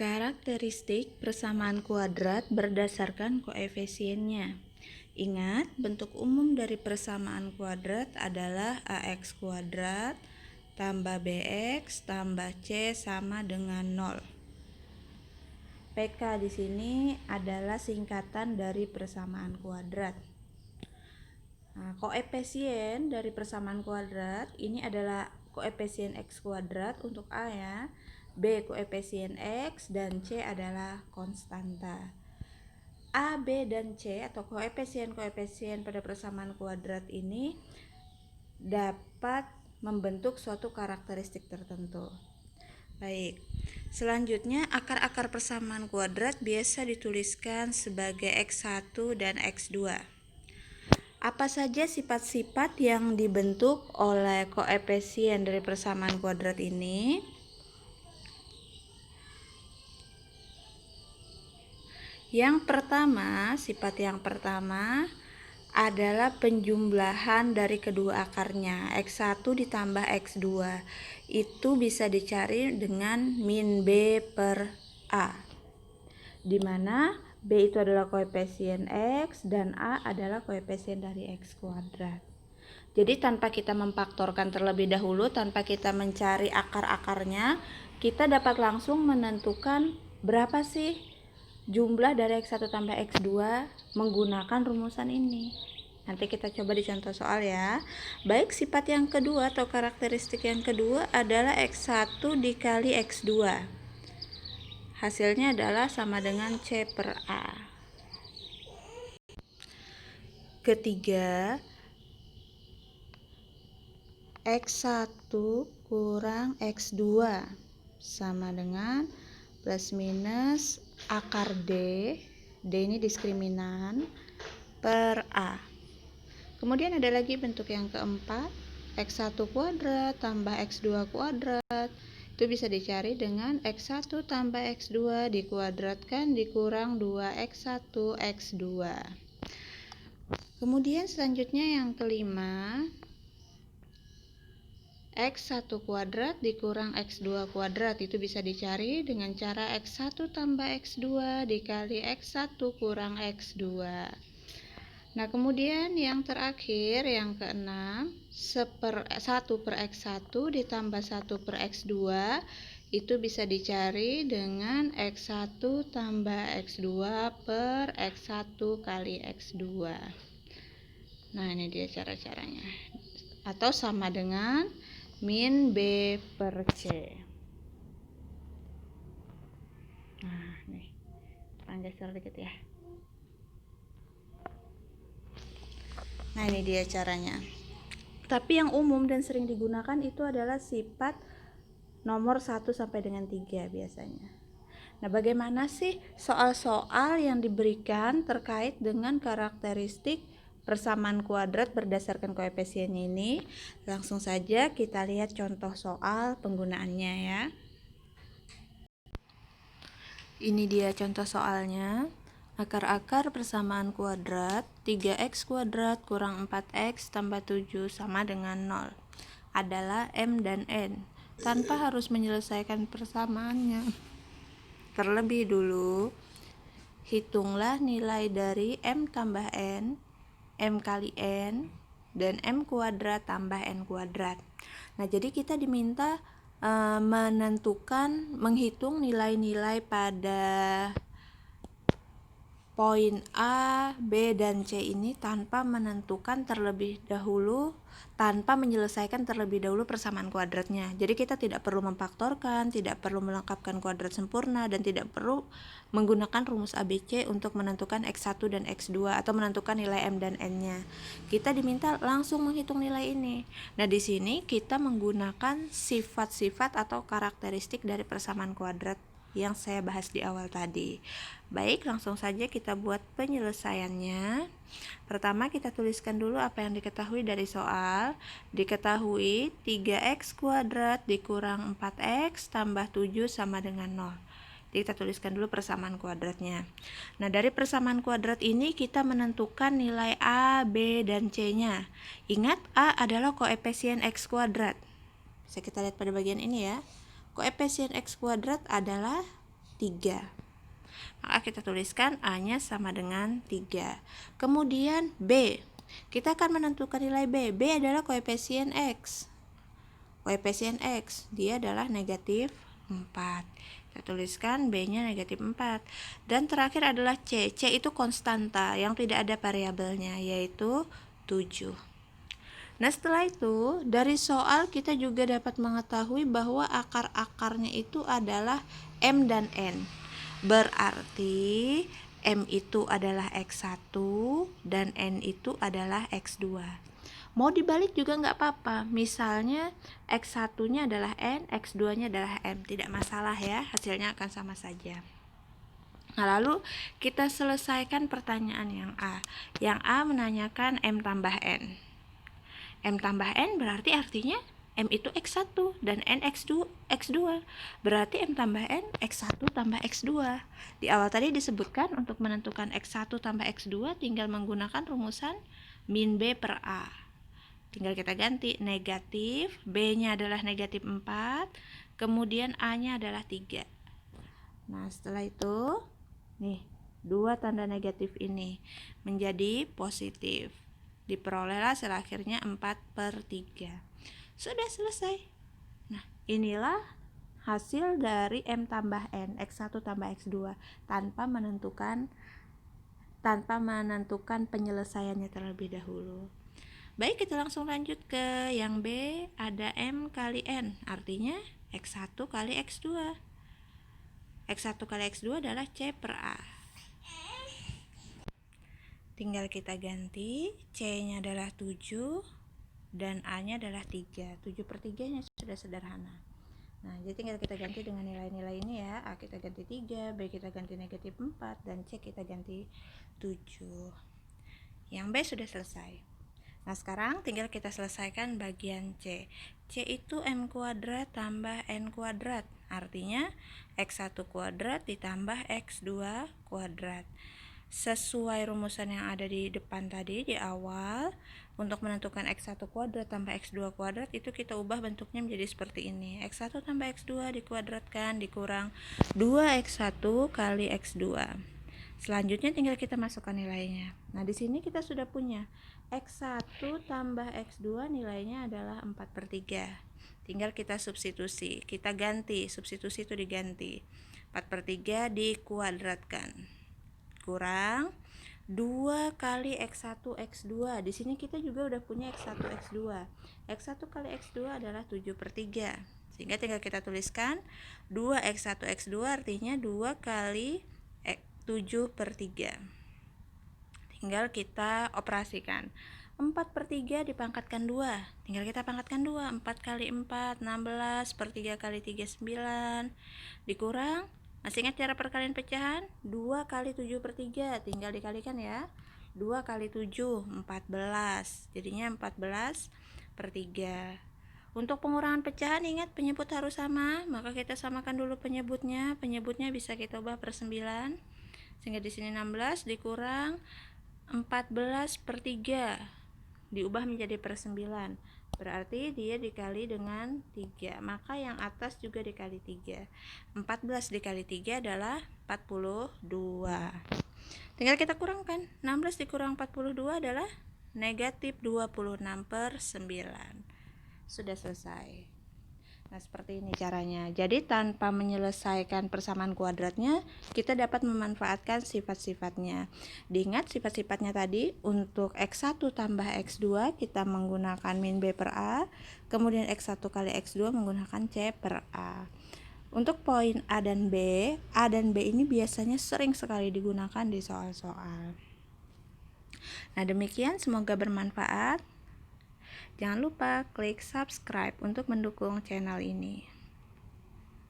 Karakteristik persamaan kuadrat berdasarkan koefisiennya. Ingat, bentuk umum dari persamaan kuadrat adalah ax kuadrat tambah bx tambah c sama dengan 0. PK di sini adalah singkatan dari persamaan kuadrat. Nah, koefisien dari persamaan kuadrat ini adalah koefisien x kuadrat untuk A ya. B koefisien x dan C adalah konstanta. A, B, dan C atau koefisien-koefisien pada persamaan kuadrat ini dapat membentuk suatu karakteristik tertentu. Baik, selanjutnya akar-akar persamaan kuadrat biasa dituliskan sebagai x1 dan x2. Apa saja sifat-sifat yang dibentuk oleh koefisien dari persamaan kuadrat ini? Sifat yang pertama adalah penjumlahan dari kedua akarnya. X1 ditambah X2 itu bisa dicari dengan min B per A, di mana B itu adalah koefisien X dan A adalah koefisien dari X kuadrat. Jadi tanpa kita memfaktorkan terlebih dahulu, tanpa kita mencari akar-akarnya, kita dapat langsung menentukan berapa sih jumlah dari X1 tambah X2 menggunakan rumusan ini. Nanti kita coba di contoh soal ya. Baik, sifat yang kedua atau karakteristik yang kedua adalah X1 dikali X2. Hasilnya adalah sama dengan C per A. Ketiga, X1 kurang X2 sama dengan plus minus akar D ini diskriminan, per A. Kemudian ada lagi bentuk yang keempat, X1 kuadrat tambah X2 kuadrat. Itu bisa dicari dengan X1 tambah X2 dikuadratkan dikurang 2X1 X2. Kemudian selanjutnya yang kelima, X1 kuadrat dikurang X2 kuadrat. Itu bisa dicari dengan cara X1 tambah X2 dikali X1 kurang X2. Nah, kemudian yang terakhir, yang keenam, 1 per X1 ditambah 1 per X2 itu bisa dicari dengan X1 tambah X2 per X1 kali X2. Nah, ini dia cara-caranya. Atau sama dengan min B per C. Nah, nih, geser dikit ya. Nah, ini dia caranya. Tapi yang umum dan sering digunakan itu adalah sifat nomor 1 sampai dengan 3 biasanya. Nah, bagaimana sih soal-soal yang diberikan terkait dengan karakteristik persamaan kuadrat berdasarkan koefisiennya ini? Langsung saja kita lihat contoh soal penggunaannya ya. Ini dia contoh soalnya. Akar-akar persamaan kuadrat 3x kuadrat kurang 4x tambah 7 sama dengan 0 adalah M dan N tanpa harus menyelesaikan persamaannya. Terlebih dulu, hitunglah nilai dari M tambah N, M kali N, dan M kuadrat tambah N kuadrat. Nah, jadi kita diminta menghitung nilai-nilai pada poin A, B, dan C ini tanpa menyelesaikan terlebih dahulu persamaan kuadratnya. Jadi kita tidak perlu memfaktorkan, tidak perlu melengkapkan kuadrat sempurna, dan tidak perlu menggunakan rumus ABC untuk menentukan X1 dan X2 atau menentukan nilai M dan N-nya. Kita diminta langsung menghitung nilai ini. Nah, di sini kita menggunakan sifat-sifat atau karakteristik dari persamaan kuadrat yang saya bahas di awal tadi. Baik, langsung saja kita buat penyelesaiannya. Pertama, kita tuliskan dulu apa yang diketahui dari soal. Diketahui 3x kuadrat dikurang 4x tambah 7 sama dengan 0. Jadi kita tuliskan dulu persamaan kuadratnya. Nah, dari persamaan kuadrat ini kita menentukan nilai A, B, dan C-nya. Ingat, A adalah koefisien x kuadrat. Bisa kita lihat pada bagian ini ya. Koefisien x kuadrat adalah 3. Maka kita tuliskan A-nya sama dengan 3. Kemudian B. Kita akan menentukan nilai B. B adalah koefisien X. Koefisien X, dia adalah negatif 4. Kita tuliskan B-nya negatif 4. Dan terakhir adalah C. C itu konstanta yang tidak ada variabelnya, yaitu 7. Nah, setelah itu, dari soal kita juga dapat mengetahui bahwa akar-akarnya itu adalah M dan N. Berarti M itu adalah X1 dan N itu adalah X2. Mau dibalik juga nggak apa-apa. Misalnya X1-nya adalah N, X2-nya adalah M. Tidak masalah ya, hasilnya akan sama saja. Nah, lalu kita selesaikan pertanyaan yang A. Yang A menanyakan M tambah N. M tambah N berarti artinya M itu X1 dan N X2. Berarti M tambah N X1 tambah X2. Di awal tadi disebutkan untuk menentukan X1 tambah X2 tinggal menggunakan rumusan min B per A. Tinggal kita ganti negatif, B-nya adalah negatif 4, kemudian A-nya adalah 3. Nah, setelah itu, nih, 2 tanda negatif ini menjadi positif. Diperolehlah hasil akhirnya 4/3. Sudah selesai. Nah, inilah hasil dari M tambah N, X1 tambah X2 tanpa menentukan penyelesaiannya terlebih dahulu. Baik, kita langsung lanjut ke yang B. Ada M kali N, artinya X1 kali X2. X1 kali X2 adalah C per A. Tinggal kita ganti, C-nya adalah 7 dan A-nya adalah 3. 7/3-nya sudah sederhana. Nah, jadi tinggal kita ganti dengan nilai-nilai ini ya. A kita ganti 3, B kita ganti negatif 4, dan C kita ganti 7. Yang B sudah selesai. Nah, sekarang tinggal kita selesaikan bagian C. C itu M kuadrat tambah N kuadrat. Artinya X1 kuadrat ditambah X2 kuadrat. Sesuai rumusan yang ada di depan tadi di awal, untuk menentukan X1 kuadrat tambah X2 kuadrat itu kita ubah bentuknya menjadi seperti ini. X1 tambah X2 dikuadratkan dikurang 2X1 kali X2. Selanjutnya tinggal kita masukkan nilainya. Nah, di sini kita sudah punya X1 tambah X2 nilainya adalah 4/3. Tinggal kita substitusi, kita ganti, substitusi itu diganti. 4/3 dikuadratkan kurang 2 kali X1 X2. Di sini kita juga udah punya X1 X2. X1 kali X2 adalah 7/3. Sehingga tinggal kita tuliskan 2X1 X2 artinya 2 kali 7/3. Tinggal kita operasikan. 4/3 dipangkatkan 2. Tinggal kita pangkatkan 2. 4 kali 4 16 per 3 kali 3 9 dikurang, masih ingat cara perkalian pecahan? 2 kali 7/3, tinggal dikalikan ya. 2 kali 7, 14. Jadinya 14/3. Untuk pengurangan pecahan ingat penyebut harus sama, maka kita samakan dulu penyebutnya. Penyebutnya bisa kita ubah per 9. Sehingga di sini 16 dikurang 14/3 diubah menjadi per 9. Berarti dia dikali dengan 3, maka yang atas juga dikali 3. 14 dikali 3 adalah 42. Tinggal kita kurangkan, 16 dikurang 42 adalah negatif 26/9. Sudah selesai. Nah, seperti ini caranya. Jadi tanpa menyelesaikan persamaan kuadratnya, kita dapat memanfaatkan sifat-sifatnya. Diingat sifat-sifatnya tadi, untuk X1 tambah X2 kita menggunakan min B per A, kemudian X1 kali X2 menggunakan C per A. Untuk poin A dan B ini biasanya sering sekali digunakan di soal-soal. Nah, demikian, semoga bermanfaat. Jangan lupa klik subscribe untuk mendukung channel ini.